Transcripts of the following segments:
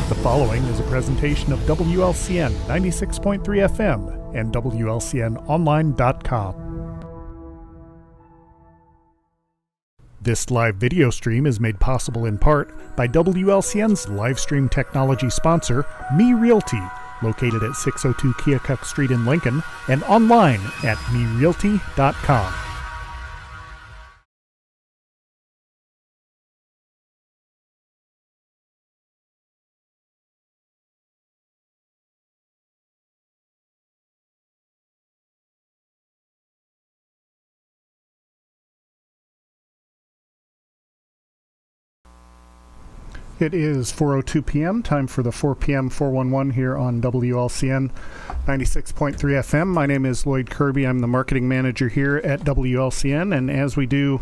The following is a presentation of WLCN 96.3 FM and WLCNonline.com. This live video stream is made possible in part by WLCN's live stream technology sponsor, Me Realty, located at 602 Keokuk Street in Lincoln, and online at merealty.com. It is 4:02 p.m., time for the 4 p.m. 411 here on WLCN 96.3 FM. My name is Loyd Kirby. I'm the marketing manager here at WLCN, and as we do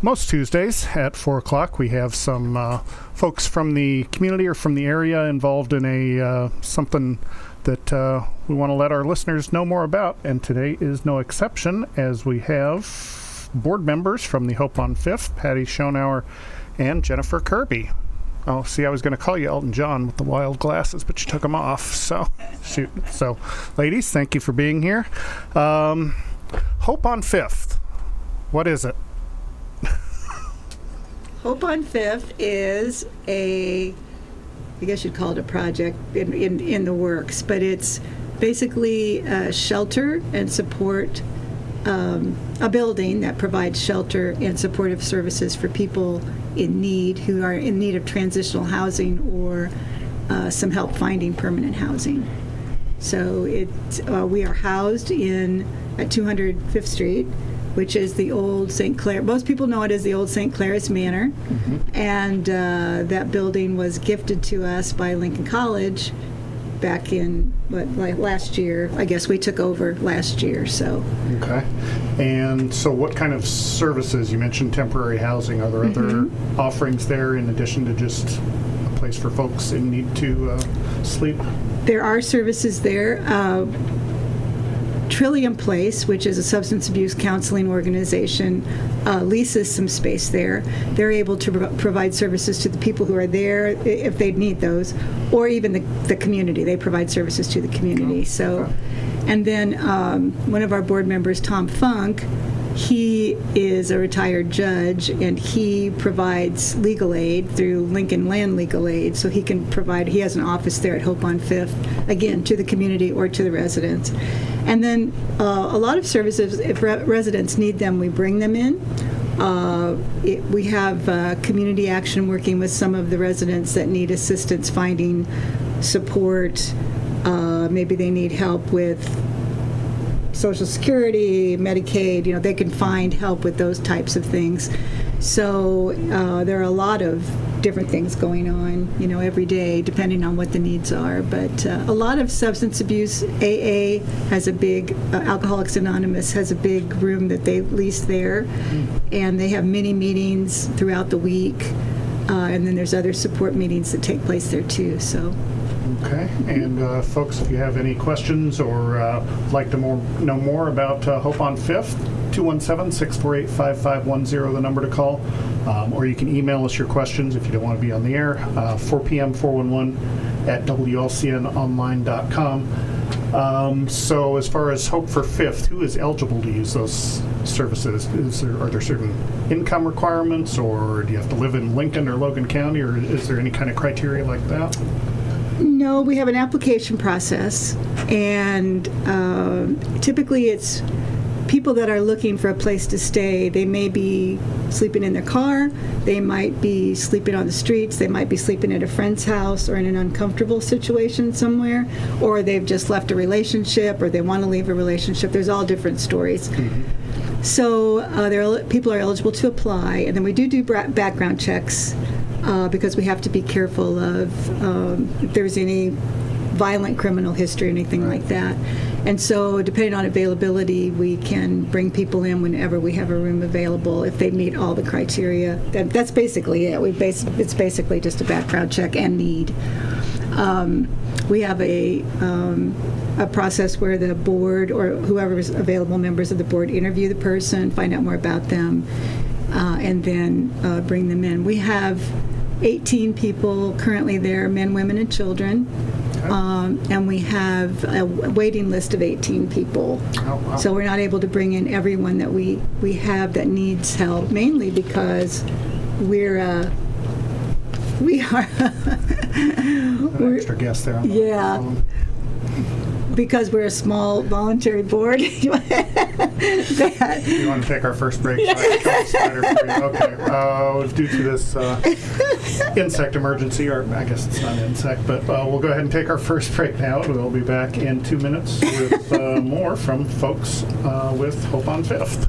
most Tuesdays at 4 o'clock, we have some folks from the community or from the area involved in a something that we want to let our listeners know more about, and today is no exception, as we have board members from the Hope on Fifth, Patti Schonauer and Jennifer Kirby. Oh, see, I was going to call you Elton John with the wild glasses, but you took them off. So, shoot. So, ladies, thank you for being here. Hope on Fifth. What is it? Hope on Fifth is I guess you'd call it a project in the works, but it's basically a shelter and support, a building that provides shelter and supportive services for people in need, who are in need of transitional housing or some help finding permanent housing. So we are housed at 205th Street, which is the old St. Clair. Most people know it as the old St. Clair's Manor, and that building was gifted to us by Lincoln College back in last year. I guess we took over last year. So okay. And so what kind of services? You mentioned temporary housing. Are there other offerings there in addition to just a place for folks in need to sleep? There are services there. Trillium Place, which is a substance abuse counseling organization, leases some space there. They're able to provide services to the people who are there if they need those, or even the community. They provide services to the community. So, and then one of our board members, Tom Funk, he is a retired judge, and he provides legal aid through Lincoln Land Legal Aid. So he has an office there at Hope on Fifth, again, to the community or to the residents. And then a lot of services, if residents need them, we bring them in. We have community action working with some of the residents that need assistance finding support. Maybe they need help with Social Security, Medicaid, they can find help with those types of things. So there are a lot of different things going on, every day, depending on what the needs are. But a lot of substance abuse, AA has a big, Alcoholics Anonymous has a big room that they lease there, and they have many meetings throughout the week. And then there's other support meetings that take place there too. So. Okay, and folks, if you have any questions or like to know more about Hope on Fifth, 217-648-5510, the number to call, or you can email us your questions if you don't want to be on the air, 4 p.m. 411 at WLCNonline.com. So as far as Hope for Fifth, who is eligible to use those services? Are there certain income requirements, or do you have to live in Lincoln or Logan County, or is there any kind of criteria like that? No, we have an application process, and typically it's people that are looking for a place to stay. They may be sleeping in their car, they might be sleeping on the streets, they might be sleeping at a friend's house or in an uncomfortable situation somewhere, or they've just left a relationship, or they want to leave a relationship. There's all different stories. Mm-hmm. So people are eligible to apply, and then we do background checks. Because we have to be careful of if there's any violent criminal history or anything like that. And so depending on availability, we can bring people in whenever we have a room available if they meet all the criteria. That's basically it. It's basically just a background check and need. We have a process where the board or whoever is available, members of the board, interview the person, find out more about them, and then bring them in. We have 18 people currently there, men, women, and children. Okay. And we have a waiting list of 18 people. Oh, wow. So we're not able to bring in everyone that we have that needs help, mainly because we are we're extra guest there on the phone. Because we're a small voluntary board. You want to take our first break? Okay. Due to this insect emergency, or I guess it's not an insect, but we'll go ahead and take our first break now. We'll be back in 2 minutes with more from folks with Hope on Fifth.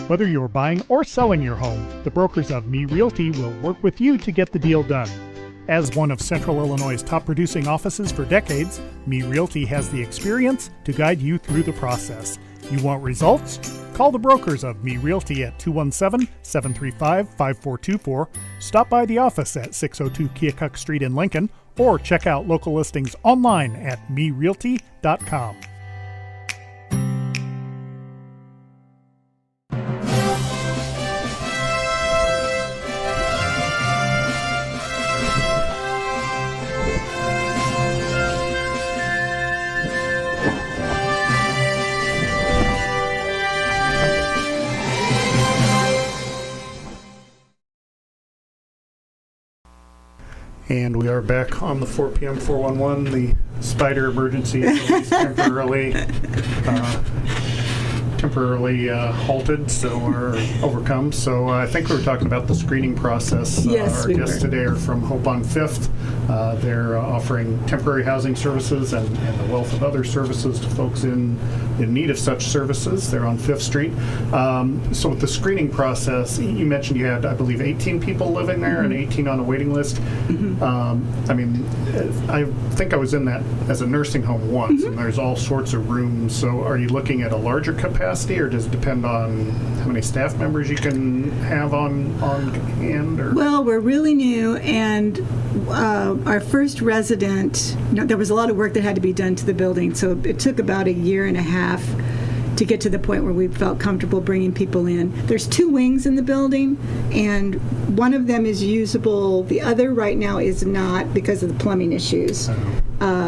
Whether you're buying or selling your home, the brokers of Me Realty will work with you to get the deal done. As one of Central Illinois' top producing offices for decades, Me Realty has the experience to guide you through the process. You want results? Call the brokers of Me Realty at 217-735-5424, stop by the office at 602 Keokuk Street in Lincoln, or check out local listings online at merealty.com. And we are back on the 4 p.m. 411. The spider emergency is at least temporarily halted, or overcome. So I think we were talking about the screening process. Yes, our we guests were. today are from Hope on Fifth. They're offering temporary housing services and a wealth of other services to folks in need of such services. They're on Fifth Street. So with the screening process, you mentioned you had, I believe, 18 people living there and 18 on a waiting list. I mean, I think I was in that as a nursing home once, and there's all sorts of rooms. So are you looking at a larger capacity, or does it depend on how many staff members you can have on hand? Or? Well, we're really new, and our first resident, there was a lot of work that had to be done to the building, so it took about a year and a half to get to the point where we felt comfortable bringing people in. There's 2 wings in the building, and one of them is usable. The other right now is not because of the plumbing issues.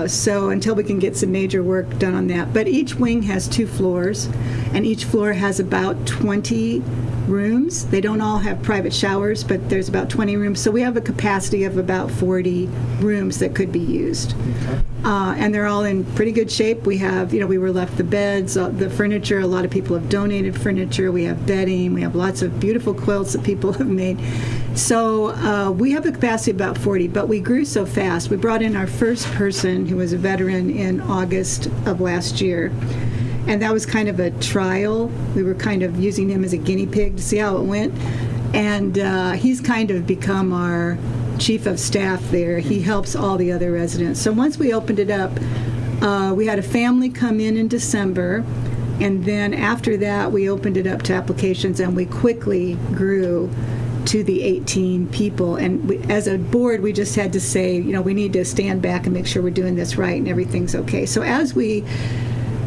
So until we can get some major work done on that. But each wing has 2 floors, and each floor has about 20 rooms. They don't all have private showers, but there's about 20 rooms. So we have a capacity of about 40 rooms that could be used. Okay. And they're all in pretty good shape. We have, we were left the beds, the furniture. A lot of people have donated furniture. We have bedding. We have lots of beautiful quilts that people have made. So we have a capacity of about 40, but we grew so fast. We brought in our first person who was a veteran in August of last year. And that was kind of a trial. We were kind of using him as a guinea pig to see how it went. And he's kind of become our chief of staff there. He helps all the other residents. So once we opened it up, we had a family come in December. And then after that, we opened it up to applications, and we quickly grew to the 18 people. And as a board, we just had to say, we need to stand back and make sure we're doing this right and everything's okay. So as we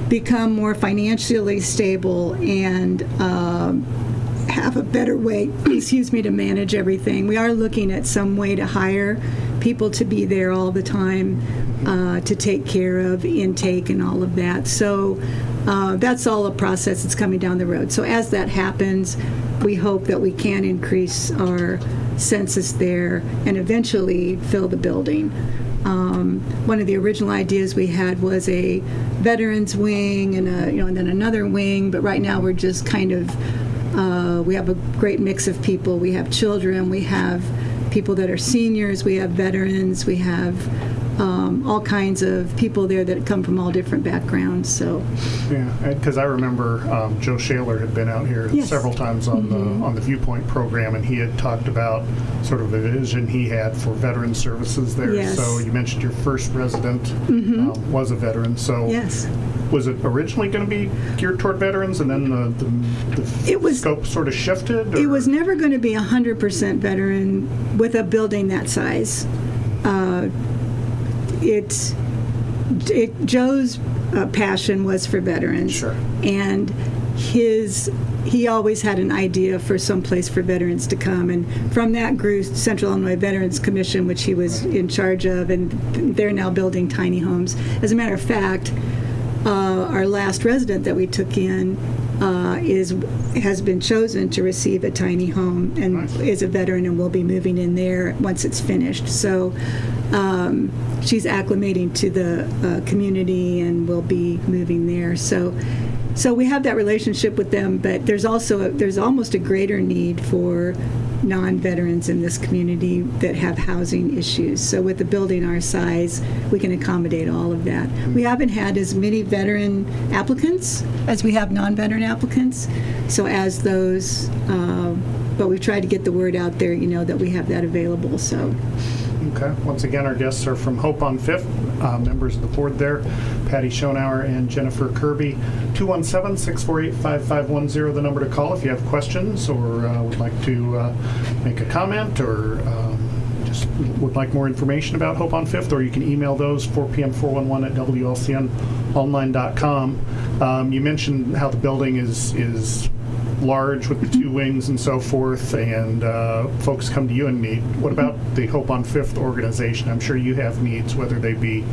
become more financially stable and have a better way, to manage everything, we are looking at some way to hire people to be there all the time to take care of intake and all of that. So that's all a process that's coming down the road. So as that happens, we hope that we can increase our census there and eventually fill the building. One of the original ideas we had was a veterans wing and and then another wing, but right now we're just kind of we have a great mix of people. We have children, we have people that are seniors, we have veterans, we have all kinds of people there that come from all different backgrounds. So yeah, because I remember Joe Shaler had been out here several times on the Viewpoint program, and he had talked about sort of a vision he had for veteran services there. Yes. So you mentioned your first resident was a veteran. So yes. Was it originally going to be geared toward veterans, and then the scope sort of shifted? Or? It was never going to be 100% veteran with a building that size. Joe's passion was for veterans, sure. And he always had an idea for some place for veterans to come, and from that grew Central Illinois Veterans Commission, which he was in charge of, and they're now building tiny homes. As a matter of fact, our last resident that we took in has been chosen to receive a tiny home and nice. Is a veteran and will be moving in there once it's finished. So she's acclimating to the community and will be moving there. So we have that relationship with them, but there's almost a greater need for non-veterans in this community that have housing issues. So with the building our size, we can accommodate all of that. We haven't had as many veteran applicants as we have non-veteran applicants. So as those, but we've tried to get the word out there, that we have that available. So. Okay. Once again, our guests are from Hope on Fifth, members of the board there, Patti Schonauer and Jennifer Kirby. 217-648-5510, the number to call if you have questions or would like to make a comment or just would like more information about Hope on Fifth, or you can email those 4pm411@wlcnonline.com. You mentioned how the building is large with the 2 wings and so forth, and folks come to you in need. What about the Hope on Fifth organization? I'm sure you have needs, whether they be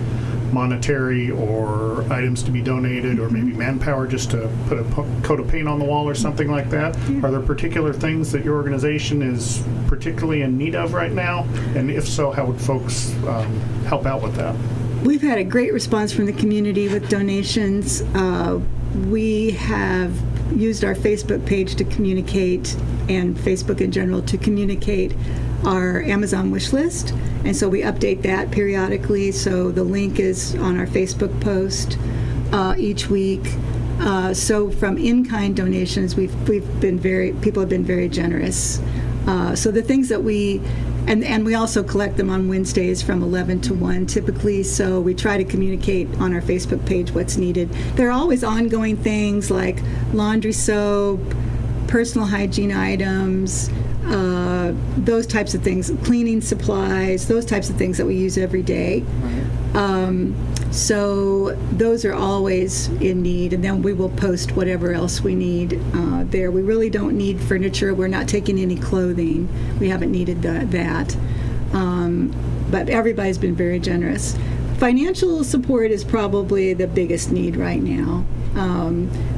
monetary or items to be donated, or maybe manpower just to put a coat of paint on the wall or something like that. Are there particular things that your organization is particularly in need of right now? And if so, how would folks help out with that? We've had a great response from the community with donations. We have used our Facebook page to communicate, and Facebook in general, to communicate our Amazon wish list. And so we update that periodically. So the link is on our Facebook post each week. So from in-kind donations, people have been very generous. So the things that and we also collect them on Wednesdays from 11 to 1 typically, so we try to communicate on our Facebook page what's needed. There are always ongoing things like laundry soap, personal hygiene items, those types of things, cleaning supplies, those types of things that we use every day. So those are always in need, and then we will post whatever else we need there. We really don't need furniture. We're not taking any clothing. We haven't needed that. But everybody's been very generous. Financial support is probably the biggest need right now.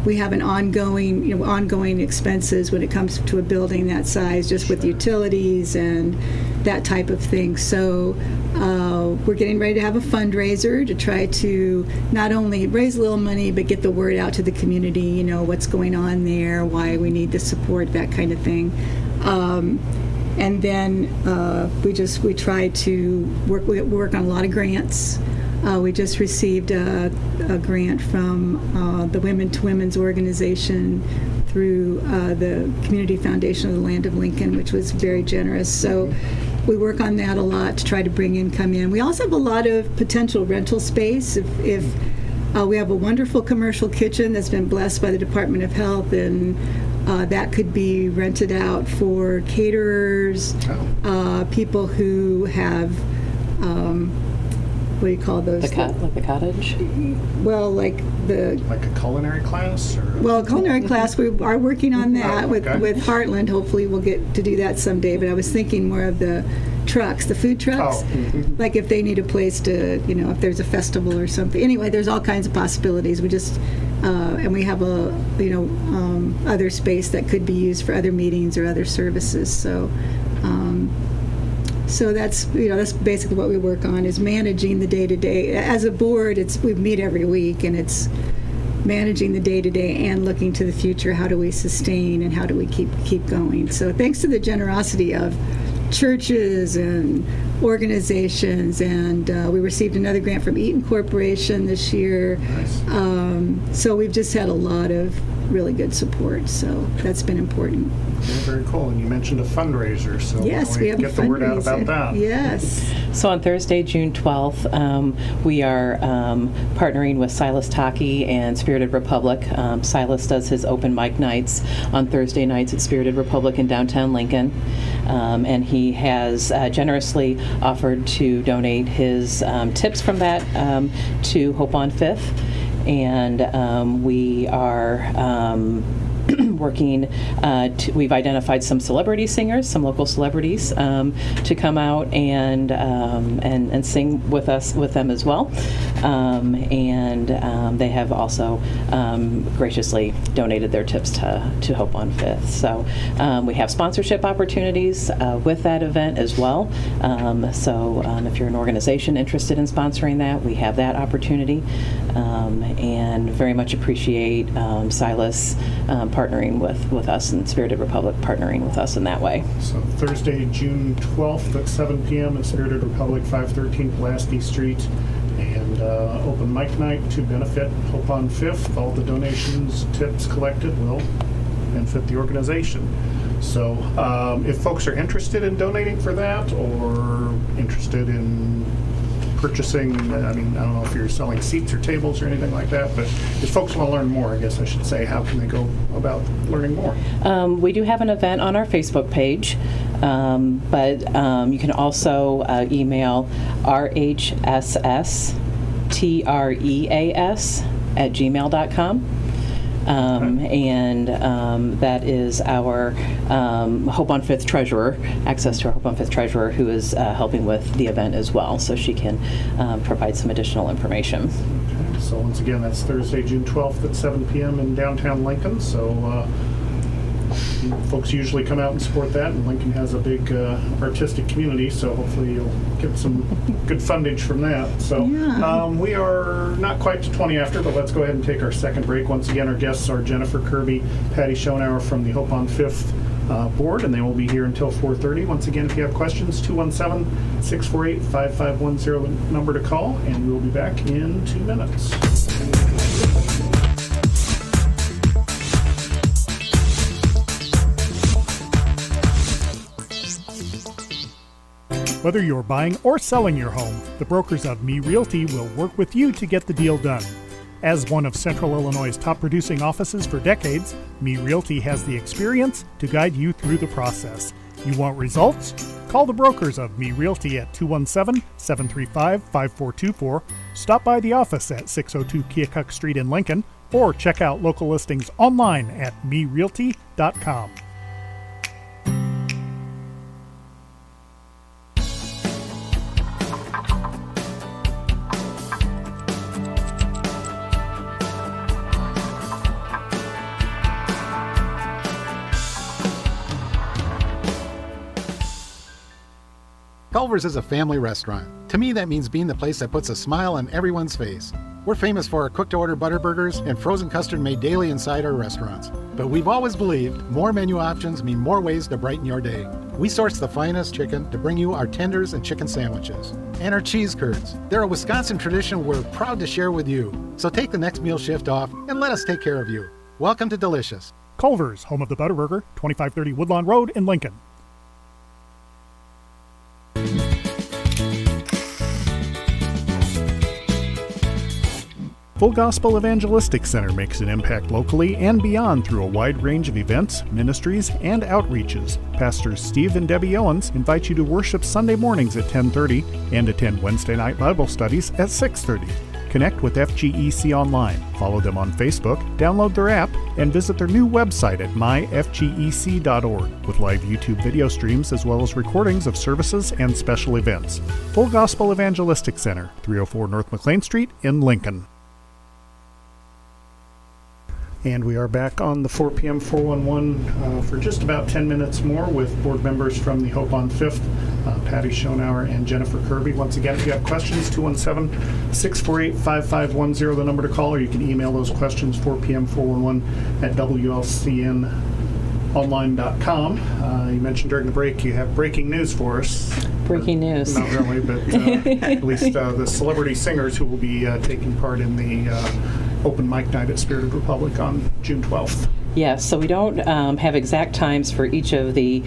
We have an ongoing expenses when it comes to a building that size, just with utilities and that type of thing. So we're getting ready to have a fundraiser to try to not only raise a little money, but get the word out to the community, what's going on there, why we need the support, that kind of thing. And then we try to work on a lot of grants. We just received a grant from the Women to Women's organization through the Community Foundation of the Land of Lincoln, which was very generous. So we work on that a lot to try to bring income in. We also have a lot of potential rental space. If we have a wonderful commercial kitchen that's been blessed by the Department of Health, and that could be rented out for caterers, people who have what do you call those? Like the cottage? Well, like a culinary class? Well, a culinary class, we are working on that with Heartland. Hopefully we'll get to do that someday. But I was thinking more of the trucks, the food trucks. Like if they need a place to, if there's a festival or something. Anyway, there's all kinds of possibilities. We just, and we have other space that could be used for other meetings or other services. So that's basically what we work on, is managing the day-to-day. As a board, we meet every week, and it's managing the day-to-day and looking to the future. How do we sustain and how do we keep going? So thanks to the generosity of churches and organizations, and we received another grant from Eaton Corporation this year. Nice. So we've just had a lot of really good support, so that's been important. Very cool. And you mentioned a fundraiser, so yes, we have get the word out about that. Yes. So on Thursday, June 12th, we are partnering with Silas Taki and Spirited Republic. Silas does his open mic nights on Thursday nights at Spirited Republic in downtown Lincoln, and he has generously offered to donate his tips from that to Hope on Fifth. And we are working, we've identified some celebrity singers, some local celebrities, to come out and sing with them as well. And they have also graciously donated their tips to Hope on Fifth. So we have sponsorship opportunities with that event as well. So if you're an organization interested in sponsoring that, we have that opportunity. And very much appreciate Silas partnering with us, and Spirited Republic partnering with us in that way. So Thursday, June 12th at 7 p.m. at Spirited Republic, 513 Pulaski Street, and open mic night to benefit Hope on Fifth. All the donations, tips collected will benefit the organization. So if folks are interested in donating for that, or interested in purchasing, I don't know if you're selling seats or tables or anything like that, but if folks want to learn more, I guess I should say, how can they go about learning more? We do have an event on our Facebook page, but you can also email rhsstreas@gmail.com. and that is our Hope on Fifth treasurer, access to our Hope on Fifth treasurer, who is helping with the event as well, so she can provide some additional information. Okay, so once again, that's Thursday, June 12th at 7 p.m. in downtown Lincoln. So folks usually come out and support that, and Lincoln has a big artistic community, so hopefully you'll get some good fundage from that. So we are not quite to 20 after, but let's go ahead and take our second break. Once again, our guests are Jennifer Kirby, Patti Schonauer from the Hope on Fifth board, and they will be here until 4:30. Once again, if you have questions, 217-648-5510, the number to call, and we'll be back in 2 minutes. Whether you're buying or selling your home, the brokers of Me Realty will work with you to get the deal done. As one of Central Illinois' top producing offices for decades, Me Realty has the experience to guide you through the process. You want results? Call the brokers of Me Realty at 217-735-5424, stop by the office at 602 Keokuk Street in Lincoln, or check out local listings online at merealty.com. Culver's is a family restaurant. To me, that means being the place that puts a smile on everyone's face. We're famous for our cooked-to-order butter burgers and frozen custard made daily inside our restaurants. But we've always believed more menu options mean more ways to brighten your day. We source the finest chicken to bring you our tenders and chicken sandwiches. And our cheese curds. They're a Wisconsin tradition we're proud to share with you. So take the next meal shift off and let us take care of you. Welcome to Delicious. Culver's, home of the Butterburger, 2530 Woodlawn Road in Lincoln. Full Gospel Evangelistic Center makes an impact locally and beyond through a wide range of events, ministries, and outreaches. Pastors Steve and Debbie Owens invite you to worship Sunday mornings at 10:30 and attend Wednesday night Bible studies at 6:30. Connect with FGEC online, follow them on Facebook, download their app, and visit their new website at myfgec.org with live YouTube video streams as well as recordings of services and special events. Full Gospel Evangelistic Center, 304 North McLean Street in Lincoln. And we are back on the 4 p.m. 411 for just about 10 minutes more with board members from the Hope on Fifth, Patti Schonauer and Jennifer Kirby. Once again, if you have questions, 217-648-5510, the number to call, or you can email those questions 4 p.m. 411 at WLCNonline.com. You mentioned during the break you have breaking news for us. Breaking news. Not really, but at least the celebrity singers who will be taking part in the open mic night at Spirited Republic on June 12th. Yes, so we don't have exact times for each of the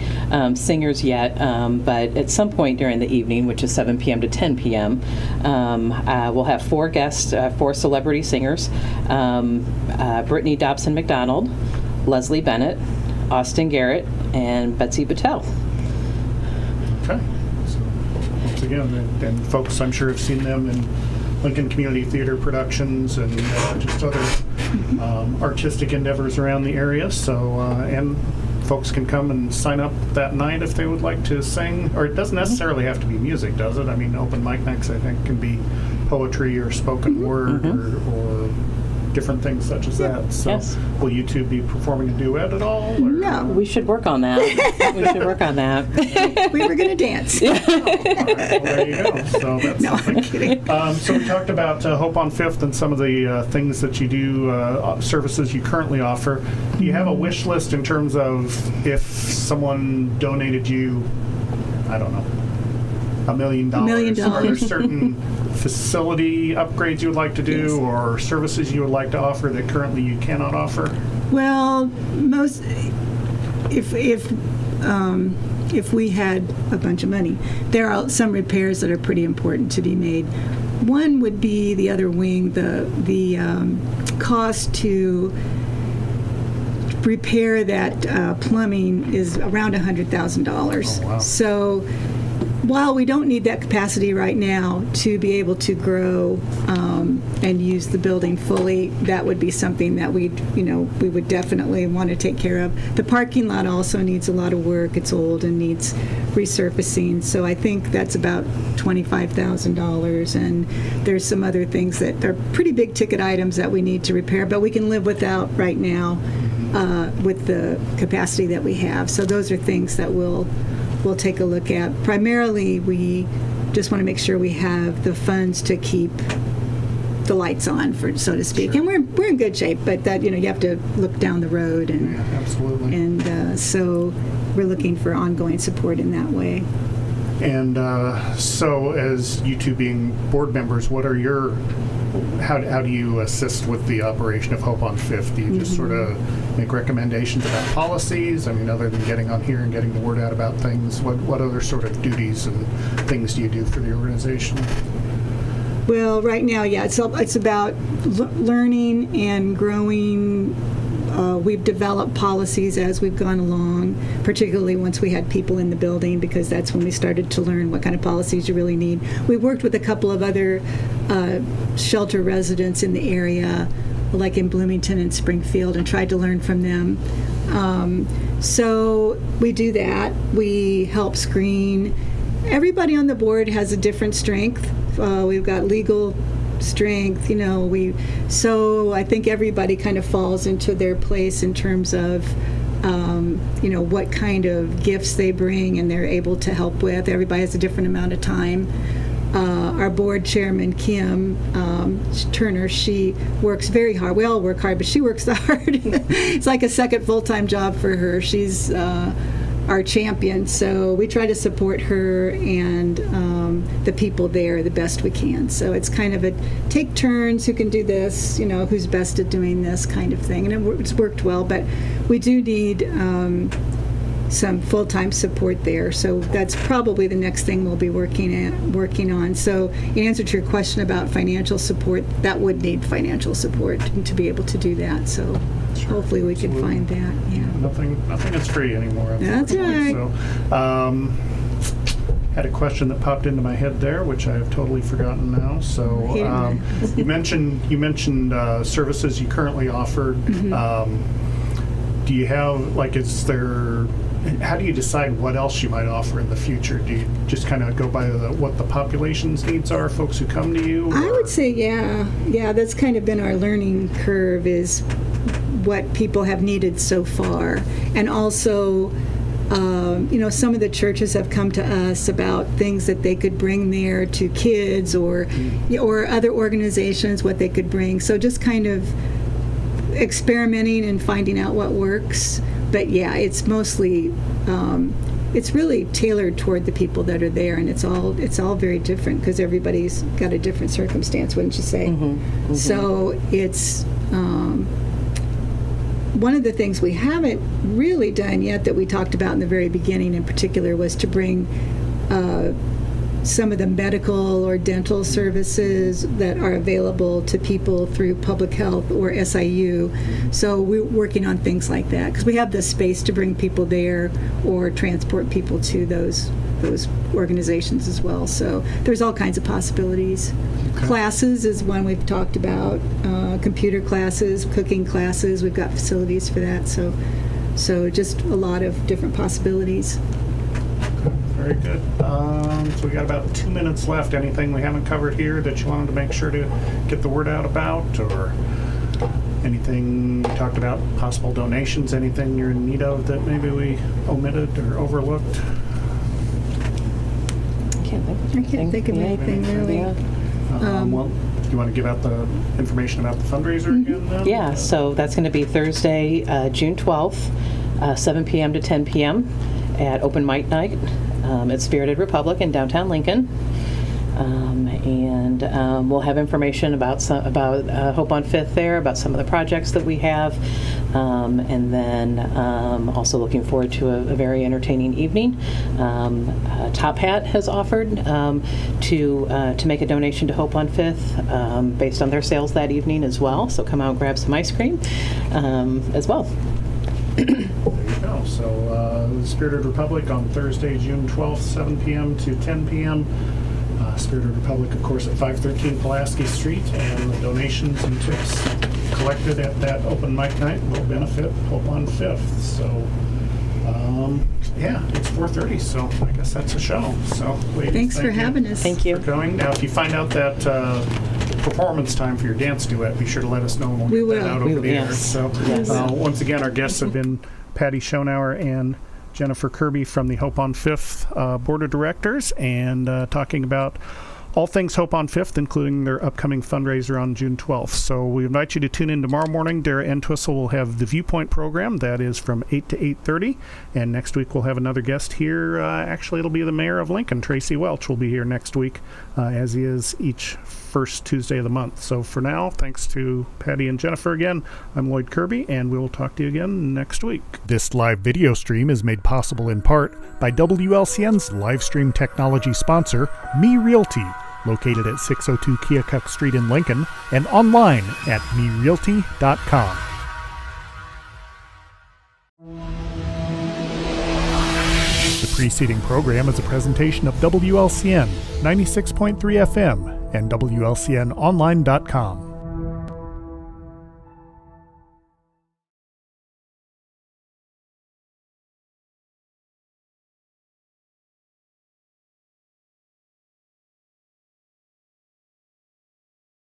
singers yet, but at some point during the evening, which is 7 p.m. to 10 p.m., we'll have four guests, four celebrity singers, Brittany Dobson McDonald, Leslie Bennett, Austin Garrett, and Betsy Battelle. Okay. So, once again, and folks, I'm sure have seen them in Lincoln Community Theater productions and just other artistic endeavors around the area. So, and folks can come and sign up that night if they would like to sing, or it doesn't necessarily have to be music, does it? I mean, open mic nights, I think, can be poetry or spoken word or different things such as that. So, yes. Will you two be performing a duet at all? Or? No. We should work on that. We were going to dance. All right, well, there you go. So that's No, something. I'm kidding. So we talked about Hope on Fifth and some of the things that you do, services you currently offer. Do you have a wish list in terms of if someone donated you, I don't know, $1 million? $1 million. Are there certain facility upgrades you would like to do, Yes. or services you would like to offer that currently you cannot offer? Well, if we had a bunch of money, there are some repairs that are pretty important to be made. One would be the other wing, the cost to repair that plumbing is around $100,000. Oh, wow. So while we don't need that capacity right now to be able to grow and use the building fully, that would be something that we would definitely want to take care of. The parking lot also needs a lot of work. It's old and needs resurfacing. So I think that's about $25,000. And there's some other things that are pretty big ticket items that we need to repair, but we can live without right now with the capacity that we have. So those are things that we'll take a look at. Primarily, we just want to make sure we have the funds to keep the lights on, for so to speak. Sure. And we're in good shape, but that you have to look down the road, and Yeah, absolutely. and so we're looking for ongoing support in that way. And so, as you two being board members, what are your how do you assist with the operation of Hope on Fifth? Do you just sort of make recommendations about policies? I mean, other than getting on here and getting the word out about things, what other sort of duties and things do you do for the organization? Well, right now, yeah, it's about learning and growing. We've developed policies as we've gone along, particularly once we had people in the building, because that's when we started to learn what kind of policies you really need. We worked with a couple of other shelter residents in the area, like in Bloomington and Springfield, and tried to learn from them. So we do that. We help screen. Everybody on the board has a different strength. We've got legal strength, so I think everybody kind of falls into their place in terms of what kind of gifts they bring and they're able to help with. Everybody has a different amount of time. Our board chairman, Kim Turner, she works very hard. We all work hard, but she works hard. It's like a second full-time job for her. She's our champion, so we try to support her and the people there the best we can. So it's kind of a take turns, who can do this, who's best at doing this kind of thing. And it's worked well, but we do need some full-time support there. So that's probably the next thing we'll be working on. So in answer to your question about financial support, that would need financial support to be able to do that. So hopefully we can find that. Yeah. Nothing is free anymore. That's right. So, had a question that popped into my head there, which I have totally forgotten now. So, you mentioned services you currently offer. Do you have how do you decide what else you might offer in the future? Do you just kind of go by what the population's needs are, folks who come to you? I would say, yeah, that's kind of been our learning curve, is what people have needed so far. And also, some of the churches have come to us about things that they could bring there to kids or other organizations, what they could bring. So just kind of experimenting and finding out what works. But yeah, it's mostly, it's really tailored toward the people that are there, and it's all very different because everybody's got a different circumstance, wouldn't you say? So it's one of the things we haven't really done yet that we talked about in the very beginning in particular was to bring some of the medical or dental services that are available to people through public health or SIU. So we're working on things like that because we have the space to bring people there or transport people to those organizations as well. So there's all kinds of possibilities. Okay. Classes is one we've talked about. Computer classes, cooking classes. We've got facilities for that. So just a lot of different possibilities. Very good. So we got about 2 minutes left. Anything we haven't covered here that you wanted to make sure to get the word out about, or anything we talked about, possible donations, anything you're in need of that maybe we omitted or overlooked? I can't think of anything really. Well, do you want to give out the information about the fundraiser again then? Yeah, so that's going to be Thursday, June 12th, 7 p.m. to 10 p.m. at Open Mic Night at Spirited Republic in downtown Lincoln. And we'll have information about Hope on Fifth there, about some of the projects that we have, and then also looking forward to a very entertaining evening. Top Hat has offered to make a donation to Hope on Fifth based on their sales that evening as well. So come out and grab some ice cream as well. There you go. So Spirited Republic on Thursday, June 12th, 7 p.m. to 10 p.m. Spirited Republic, of course, at 513 Pulaski Street, and the donations and tips collected at that open mic night will benefit Hope on 5th. So, yeah, it's 4:30, so I guess that's a show. So, ladies, Thanks for thank you having us. Thank you. for coming. Now, if you find out that performance time for your dance duet, be sure to let us know, and we'll We get will. that out We over will, the air. yes. So, Yes. once again, our guests have been Patti Schonauer and Jennifer Kirby from the Hope on 5th Board of Directors, and talking about all things Hope on 5th, including their upcoming fundraiser on June 12th. So we invite you to tune in tomorrow morning. Dara Entwistle will have the Viewpoint program. That is from 8 to 8:30. And next week we'll have another guest here. Actually, it'll be the mayor of Lincoln, Tracy Welch, will be here next week, as he is each first Tuesday of the month. So for now, thanks to Patti and Jennifer again. I'm Loyd Kirby, and we will talk to you again next week. This live video stream is made possible in part by WLCN's live stream technology sponsor, Me Realty, located at 602 Keokuk Street in Lincoln, and online at merealty.com. The preceding program is a presentation of WLCN 96.3 FM and WLCNonline.com.